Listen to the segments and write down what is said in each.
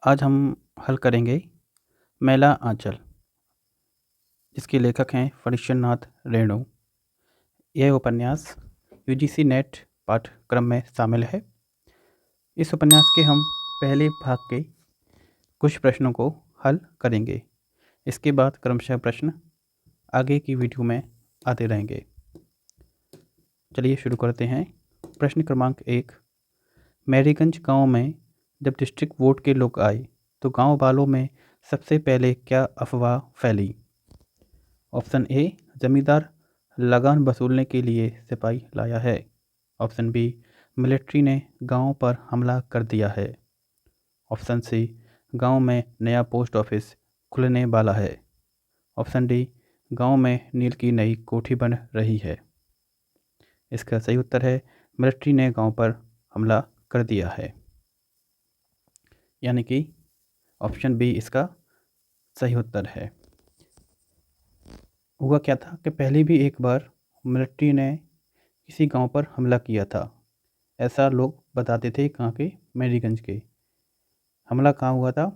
आज हम हल करेंगे मैला आंचल, जिसके लेखक हैं फणीश्वरनाथ रेणु। यह उपन्यास यूजीसी नेट पाठ्यक्रम में शामिल है। इस उपन्यास के हम पहले भाग के कुछ प्रश्नों को हल करेंगे। इसके बाद क्रमशः प्रश्न आगे की वीडियो में आते रहेंगे। चलिए शुरू करते हैं। प्रश्न क्रमांक 1। मैरीगंज गांव में जब डिस्ट्रिक्ट वोट के लोग आए तो गांव वालों में सबसे पहले क्या अफवाह फैली? ऑप्शन ए, जमींदार लगान वसूलने के लिए सिपाही लाया है। ऑप्शन बी, मिलिट्री ने गांव पर हमला कर दिया है। ऑप्शन सी, गांव में नया पोस्ट ऑफिस खुलने वाला है। ऑप्शन डी, गांव में नील की नई कोठी बन रही है। इसका सही उत्तर है मिलिट्री ने गांव पर हमला कर दिया है, यानी कि ऑप्शन बी इसका सही उत्तर है। हुआ क्या था कि पहले भी एक बार मिलिट्री ने किसी गांव पर हमला किया था। ऐसा लोग बताते थे, कहाँ के, मैरीगंज के। हमला कहाँ हुआ था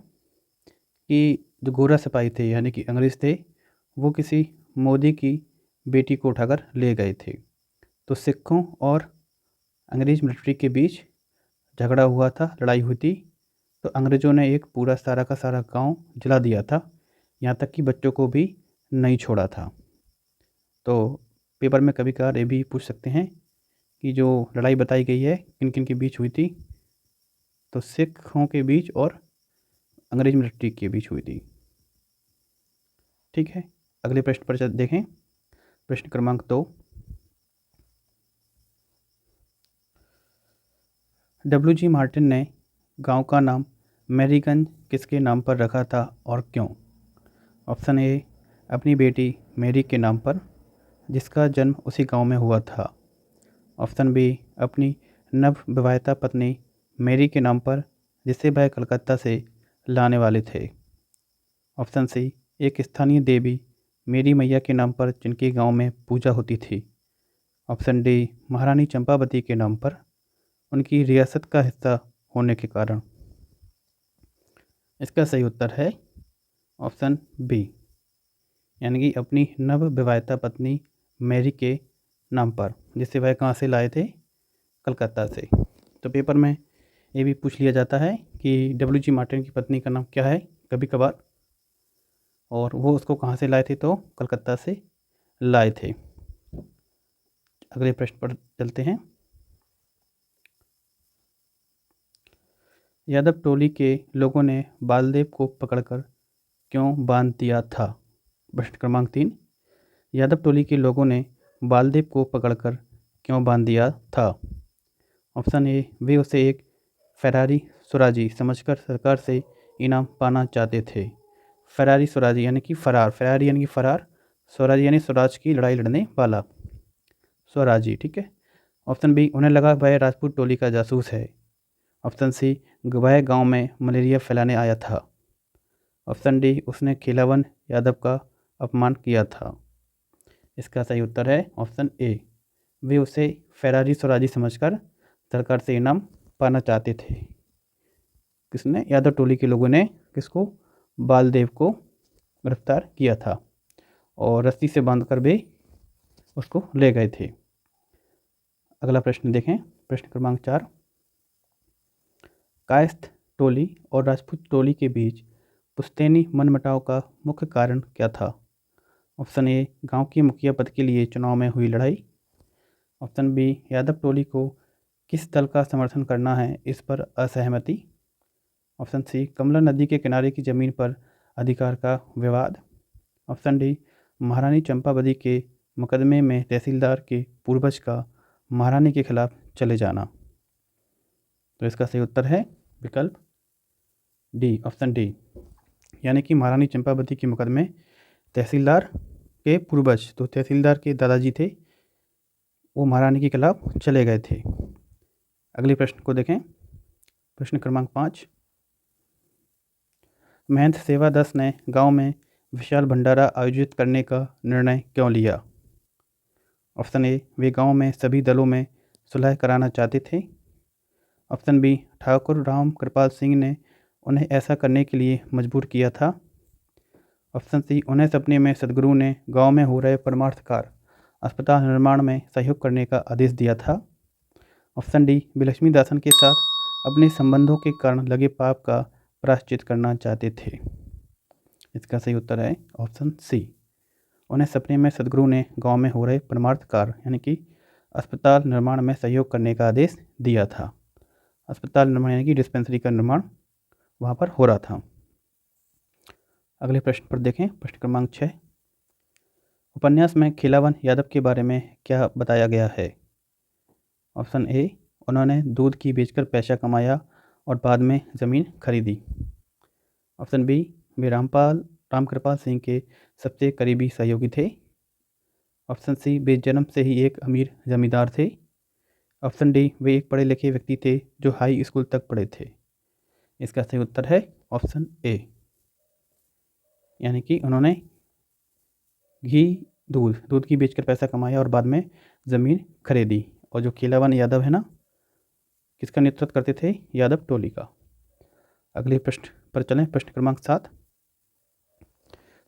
कि जो गोरा सिपाही थे यानी कि अंग्रेज़ थे, वो किसी मोदी की बेटी को उठाकर ले गए थे। तो सिखों और अंग्रेज़ मिलिट्री के बीच झगड़ा हुआ था, लड़ाई हुई थी। तो अंग्रेज़ों ने एक पूरा सारा का सारा गांव जला दिया था, यहाँ तक कि बच्चों को भी नहीं छोड़ा था। तो पेपर में कभी कभार ये भी पूछ सकते हैं कि जो लड़ाई बताई गई है किन किन के बीच हुई थी, तो सिखों के बीच और अंग्रेज मिलिट्री के बीच हुई थी। ठीक है, अगले प्रश्न पर देखें। प्रश्न क्रमांक 2। डब्ल्यू.जी. मार्टिन ने गांव का नाम मैरीगंज किसके नाम पर रखा था और क्यों? ऑप्शन ए, अपनी बेटी मैरी के नाम पर, जिसका जन्म उसी गांव में हुआ था। ऑप्शन बी, अपनी नव विवाहिता पत्नी मैरी के नाम पर, जिसे वह कलकत्ता से लाने वाले थे। ऑप्शन सी, एक स्थानीय देवी मेरी मैया के नाम पर, जिनके गांव में पूजा होती थी। ऑप्शन डी, महारानी चंपावती के नाम पर, उनकी रियासत का हिस्सा होने के कारण। इसका सही उत्तर है ऑप्शन बी, यानी कि अपनी नव विवाहिता पत्नी मैरी के नाम पर, जिसे वह कहाँ से लाए थे? कलकत्ता से। तो पेपर में ये भी पूछ लिया जाता है कि डब्ल्यू.जी. मार्टिन की पत्नी का नाम क्या है कभी कभार, और वो उसको कहाँ से लाए थे? तो कलकत्ता से लाए थे। अगले प्रश्न पर चलते हैं। यादव टोली के लोगों ने बालदेव को पकड़कर क्यों बांध दिया था? प्रश्न क्रमांक 3। यादव टोली के लोगों ने बालदेव को पकड़कर क्यों बांध दिया था? ऑप्शन ए, वे उसे एक फरारी स्वराजी समझकर सरकार से इनाम पाना चाहते थे। फरारी स्वराजी यानी कि फरार, फरारी यानी कि फरार, स्वराजी यानी स्वराज की लड़ाई लड़ने वाला, स्वराजी। ठीक है। ऑप्शन बी, उन्हें लगा वह राजपूत टोली का जासूस है। ऑप्शन सी, वह गांव में मलेरिया फैलाने आया था। ऑप्शन डी, उसने खिलावन यादव का अपमान किया था। इसका सही उत्तर है ऑप्शन ए, वे उसे फरारी स्वराजी समझकर सरकार से इनाम पाना चाहते थे। किसने? यादव टोली के लोगों ने किसको? बालदेव को गिरफ्तार किया था और रस्सी से बांधकर भी उसको ले गए थे। अगला प्रश्न देखें। प्रश्न क्रमांक 4। कायस्थ टोली और राजपूत टोली के बीच पुश्तैनी मनमुटाव का मुख्य कारण क्या था? ऑप्शन ए, गांव के मुखिया पद के लिए चुनाव में हुई लड़ाई। ऑप्शन बी, यादव टोली को किस दल का समर्थन करना है इस पर असहमति। ऑप्शन सी, कमला नदी के किनारे की जमीन पर अधिकार का विवाद। ऑप्शन डी, महारानी चंपावती के मुकदमे में तहसीलदार के पूर्वज का महारानी के खिलाफ चले जाना। तो इसका सही उत्तर है विकल्प डी, ऑप्शन डी, यानी कि महारानी चंपावती के मुकदमे तहसीलदार के पूर्वज, तो तहसीलदार के दादाजी थे, वो महारानी के खिलाफ चले गए थे। अगले प्रश्न को देखें। प्रश्न क्रमांक 5। महंत सेवा दास ने गांव में विशाल भंडारा आयोजित करने का निर्णय क्यों लिया? ऑप्शन ए, वे गांव में सभी दलों में सुलह कराना चाहते थे। ऑप्शन बी, ठाकुर राम कृपाल सिंह ने उन्हें ऐसा करने के लिए मजबूर किया था? ऑप्शन सी, उन्हें सपने में सदगुरु ने गांव में हो रहे परमार्थ कार्य अस्पताल निर्माण में सहयोग करने का आदेश दिया था। ऑप्शन डी, वे लक्ष्मीदासन के साथ अपने संबंधों के कारण लगे पाप का प्रायश्चित करना चाहते थे। इसका सही उत्तर है ऑप्शन सी, उन्हें सपने में सदगुरु ने गांव में हो रहे परमार्थ कार्य यानी कि अस्पताल निर्माण में सहयोग करने का आदेश दिया था। अस्पताल निर्माण यानी कि डिस्पेंसरी का निर्माण वहाँ पर हो रहा था। अगले प्रश्न पर देखें, प्रश्न क्रमांक 6। उपन्यास में खिलावन यादव के बारे में क्या बताया गया है? ऑप्शन ए, उन्होंने दूध की बेचकर पैसा कमाया और बाद में ज़मीन खरीदी। ऑप्शन बी, वे रामकृपाल सिंह के सबसे करीबी सहयोगी थे। ऑप्शन सी, वे जन्म से ही एक अमीर जमींदार थे। ऑप्शन डी, वे एक पढ़े लिखे व्यक्ति थे जो हाई स्कूल तक पढ़े थे। इसका सही उत्तर है ऑप्शन ए, यानी कि उन्होंने दूध की बेचकर पैसा कमाया और बाद में ज़मीन खरीदी। और जो खिलावन यादव है ना, किसका नेतृत्व करते थे? यादव टोली का। अगले प्रश्न पर चलें, प्रश्न क्रमांक 7।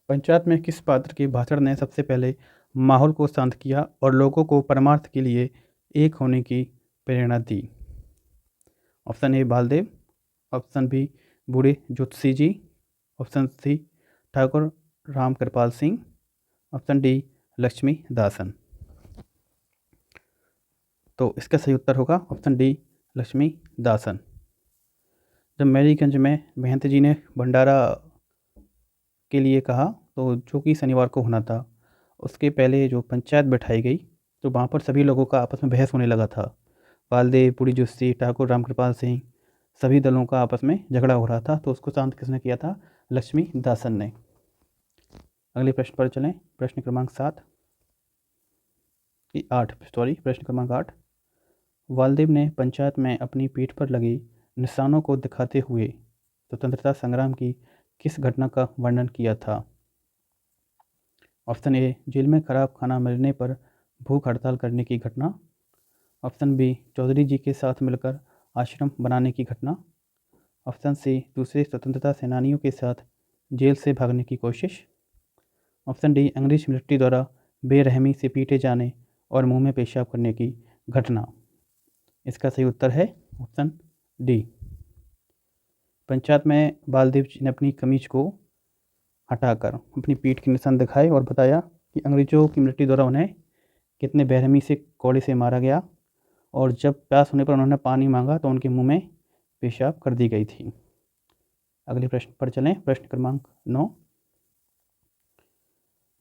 पंचायत में किस पात्र के भाषण ने सबसे पहले माहौल को शांत किया और लोगों को परमार्थ के लिए एक होने की प्रेरणा दी? Option A, Baldev. Option B, बूढ़े ज्योतिषी जी। Option C, Thakur Ramkripal Singh. Option D, Lakshmi Dasan. तो इसका सही उत्तर होगा ऑप्शन डी, लक्ष्मी दासन। जब मैरीगंज में महंत जी ने भंडारा के लिए कहा, तो जो कि शनिवार को होना था, उसके पहले जो पंचायत बैठाई गई, तो वहाँ पर सभी लोगों का आपस में बहस होने लगा था। बालदेव, बूढ़ी जोशी, ठाकुर रामकृपाल सिंह, सभी दलों का आपस में झगड़ा हो रहा था। तो उसको शांत किसने किया था? लक्ष्मी दासन ने। अगले प्रश्न पर चलें, प्रश्न क्रमांक 8। प्रश्न क्रमांक 8। बालदेव ने पंचायत में अपनी पीठ पर लगे निशानों को दिखाते हुए स्वतंत्रता संग्राम की किस घटना का वर्णन किया था? ऑप्शन ए, जेल में खराब खाना मिलने पर भूख हड़ताल करने की घटना। ऑप्शन बी, चौधरी जी के साथ मिलकर आश्रम बनाने की घटना। ऑप्शन सी, दूसरे स्वतंत्रता सेनानियों के साथ जेल से भागने की कोशिश। ऑप्शन डी, अंग्रेज मिलिट्री द्वारा बेरहमी से पीटे जाने और मुंह में पेशाब करने की घटना। इसका सही उत्तर है ऑप्शन डी। पंचायत में बालदेव जी ने अपनी कमीज को हटाकर अपनी पीठ के निशान दिखाए और बताया कि अंग्रेजों की मिलिट्री द्वारा उन्हें कितने बेरहमी से कोड़े से मारा गया, और जब प्यास होने पर उन्होंने पानी मांगा तो उनके मुंह में पेशाब कर दी गई थी। अगले प्रश्न पर चलें, प्रश्न क्रमांक 9।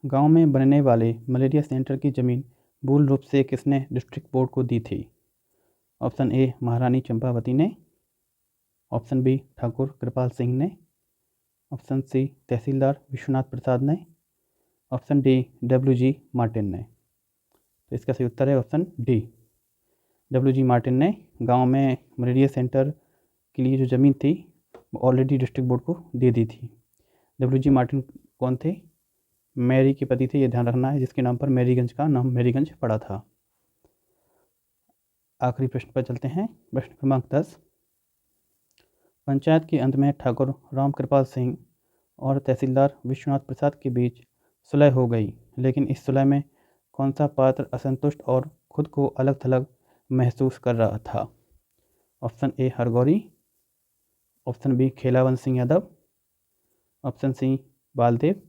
गांव में बनने वाले मलेरिया सेंटर की ज़मीन मूल रूप से किसने डिस्ट्रिक्ट बोर्ड को दी थी? ऑप्शन ए, महारानी चंपावती ने। ऑप्शन बी, ठाकुर कृपाल सिंह ने। ऑप्शन सी, तहसीलदार विश्वनाथ प्रसाद ने। ऑप्शन डी, WG मार्टिन ने। तो इसका सही उत्तर है ऑप्शन डी, WG मार्टिन ने गांव में मलेरिया सेंटर के लिए जो ज़मीन थी वो ऑलरेडी डिस्ट्रिक्ट बोर्ड को दे दी थी। WG मार्टिन कौन थे? मैरी के पति थे, ये ध्यान रखना है, जिसके नाम पर मैरीगंज का नाम मैरीगंज पड़ा था। आखिरी प्रश्न पर चलते हैं, प्रश्न क्रमांक 10। पंचायत के अंत में ठाकुर रामकृपाल सिंह और तहसीलदार विश्वनाथ प्रसाद के बीच सुलह हो गई, लेकिन इस सुलह में कौन सा पात्र असंतुष्ट और खुद को अलग थलग महसूस कर रहा था? Option A, Hargauri. Option B, Khelawan Singh Yadav. Option C, Baldev.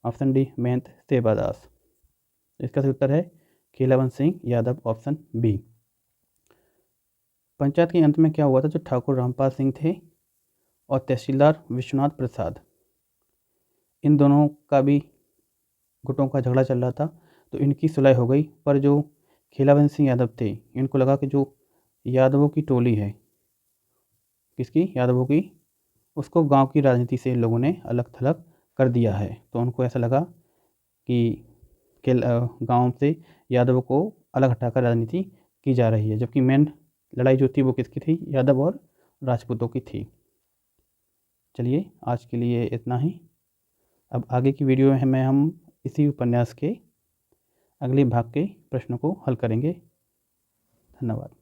Option D, Mahant Sevadas. इसका सही उत्तर है खेलावन सिंह यादव, ऑप्शन बी। पंचायत के अंत में क्या हुआ था? जो ठाकुर रामपाल सिंह थे और तहसीलदार विश्वनाथ प्रसाद, इन दोनों का भी गुटों का झगड़ा चल रहा था, तो इनकी सुलह हो गई। पर जो खेलावन सिंह यादव थे, इनको लगा कि जो यादवों की टोली है, किसकी? यादवों की, उसको गांव की राजनीति से लोगों ने अलग थलग कर दिया है। तो उनको ऐसा लगा कि गांव से यादवों को अलग हटाकर राजनीति की जा रही है, जबकि मेन लड़ाई जो थी वो किसकी थी? यादव और राजपूतों की थी। चलिए, आज के लिए इतना ही। अब आगे की वीडियो में हम इसी उपन्यास के अगले भाग के प्रश्नों को हल करेंगे। धन्यवाद।